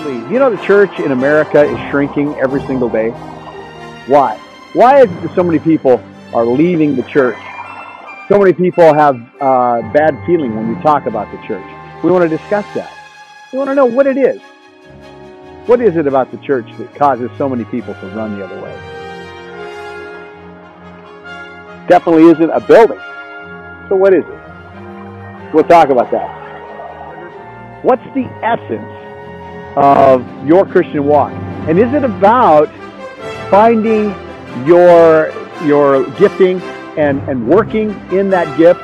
You know, the church in America is shrinking every single day. Why? Why is it that so many people are leaving the church? So many people have bad feeling when we talk about the church. We want to discuss that. We want to know what it is. What is it about the church that causes so many people to run the other way? Definitely isn't a building. So what is it? We'll talk about that. What's the essence of your Christian walk? And is it about finding your gifting and working in that gift?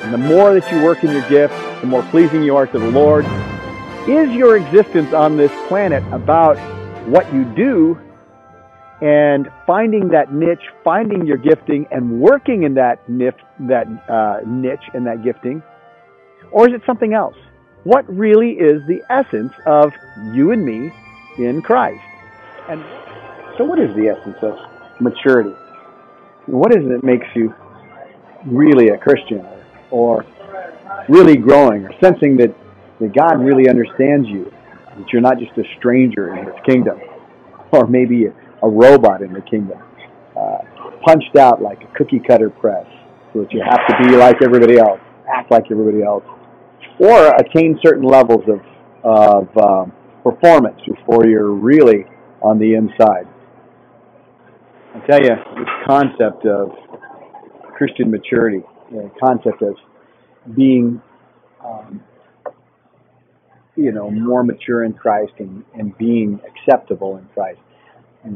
And the more that you work in your gift, the more pleasing you are to the Lord. Is your existence on this planet about what you do and finding that niche, finding your gifting, and working in that niche and that gifting? Or is it something else? What really is the essence of you and me in Christ? And so what is the essence of maturity? What is it that makes you really a Christian, or really growing, or sensing that God really understands you, that you're not just a stranger in His kingdom, or maybe a robot in the kingdom, punched out like a cookie-cutter press, so that you have to be like everybody else, act like everybody else, or attain certain levels of performance before you're really on the inside. I tell you, this concept of Christian maturity, the concept of being, more mature in Christ and being acceptable in Christ,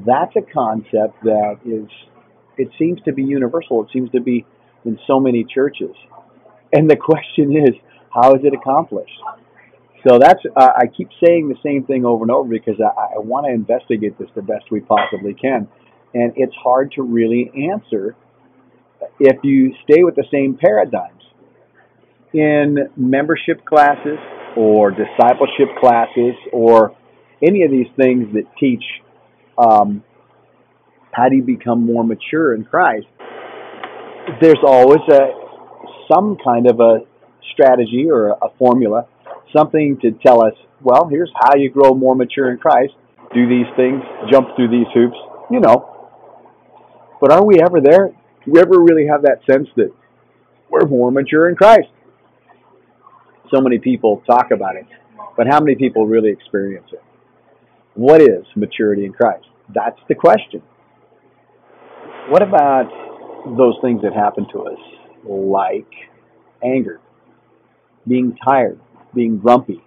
that's a concept that it seems to be universal. It seems to be in so many churches. And the question is, how is it accomplished? So that's, I keep saying the same thing over and over because I want to investigate this the best we possibly can. And it's hard to really answer if you stay with the same paradigms. In membership classes or discipleship classes or any of these things that teach how do you become more mature in Christ, there's always some kind of a strategy or a formula, something to tell us, well, here's how you grow more mature in Christ. Do these things, jump through these hoops, But are we ever there? Do we ever really have that sense that we're more mature in Christ? So many people talk about it, but how many people really experience it? What is maturity in Christ? That's the question. What about those things that happen to us, like anger, being tired, being grumpy,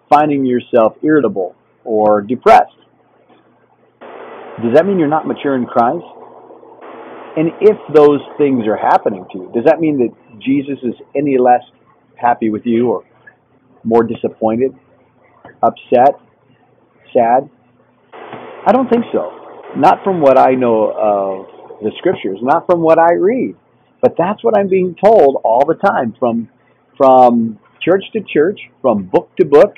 finding yourself irritable or depressed? Does that mean you're not mature in Christ? And if those things are happening to you, does that mean that Jesus is any less happy with you or more disappointed, upset, sad? I don't think so. Not from what I know of the Scriptures, not from what I read. But that's what I'm being told all the time from church to church, from book to book.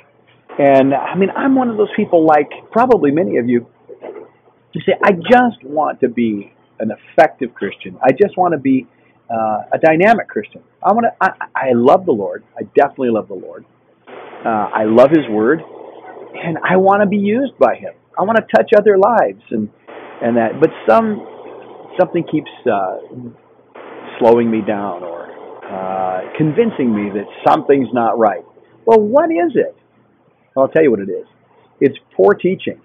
And I'm one of those people, like probably many of you, to say, I just want to be an effective Christian. I just want to be a dynamic Christian. I love the Lord. I definitely love the Lord. I love His Word, and I want to be used by Him. I want to touch other lives and that. But something keeps slowing me down or convincing me that something's not right. Well, what is it? I'll tell you what it is. It's poor teaching.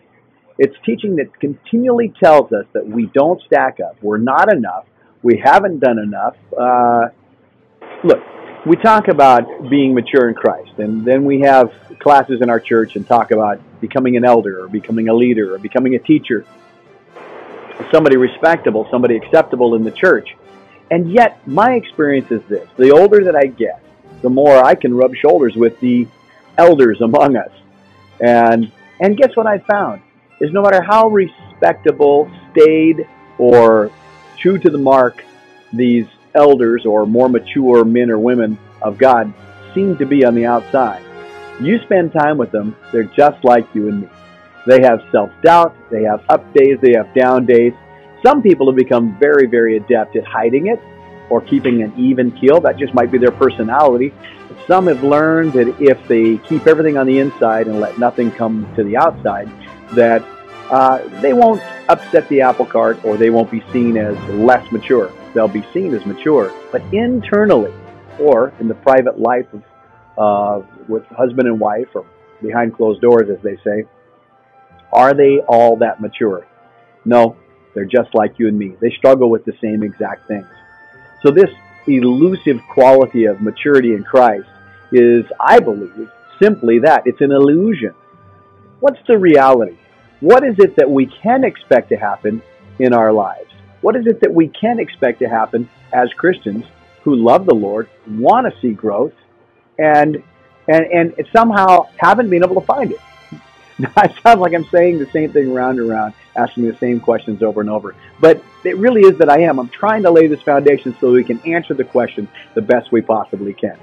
It's teaching that continually tells us that we don't stack up. We're not enough. We haven't done enough. Look, we talk about being mature in Christ, and then we have classes in our church and talk about becoming an elder or becoming a leader or becoming a teacher, somebody respectable, somebody acceptable in the church. And yet, my experience is this. The older that I get, the more I can rub shoulders with the elders among us. And guess what I found? Is no matter how respectable, staid, or true to the mark these elders or more mature men or women of God seem to be on the outside, you spend time with them, they're just like you and me. They have self-doubt, they have up days, they have down days. Some people have become very, very adept at hiding it, or keeping an even keel. That just might be their personality. Some have learned that if they keep everything on the inside and let nothing come to the outside, that they won't upset the apple cart, or they won't be seen as less mature. They'll be seen as mature. But internally, or in the private life of with husband and wife, or behind closed doors, as they say, are they all that mature? No, they're just like you and me. They struggle with the same exact things. So this elusive quality of maturity in Christ is, I believe, simply that. It's an illusion. What's the reality? What is it that we can expect to happen in our lives? What is it that we can expect to happen as Christians who love the Lord, want to see growth, and somehow haven't been able to find it? It sounds like I'm saying the same thing round and round, asking the same questions over and over. But it really is that I am. I'm trying to lay this foundation so we can answer the question the best we possibly can.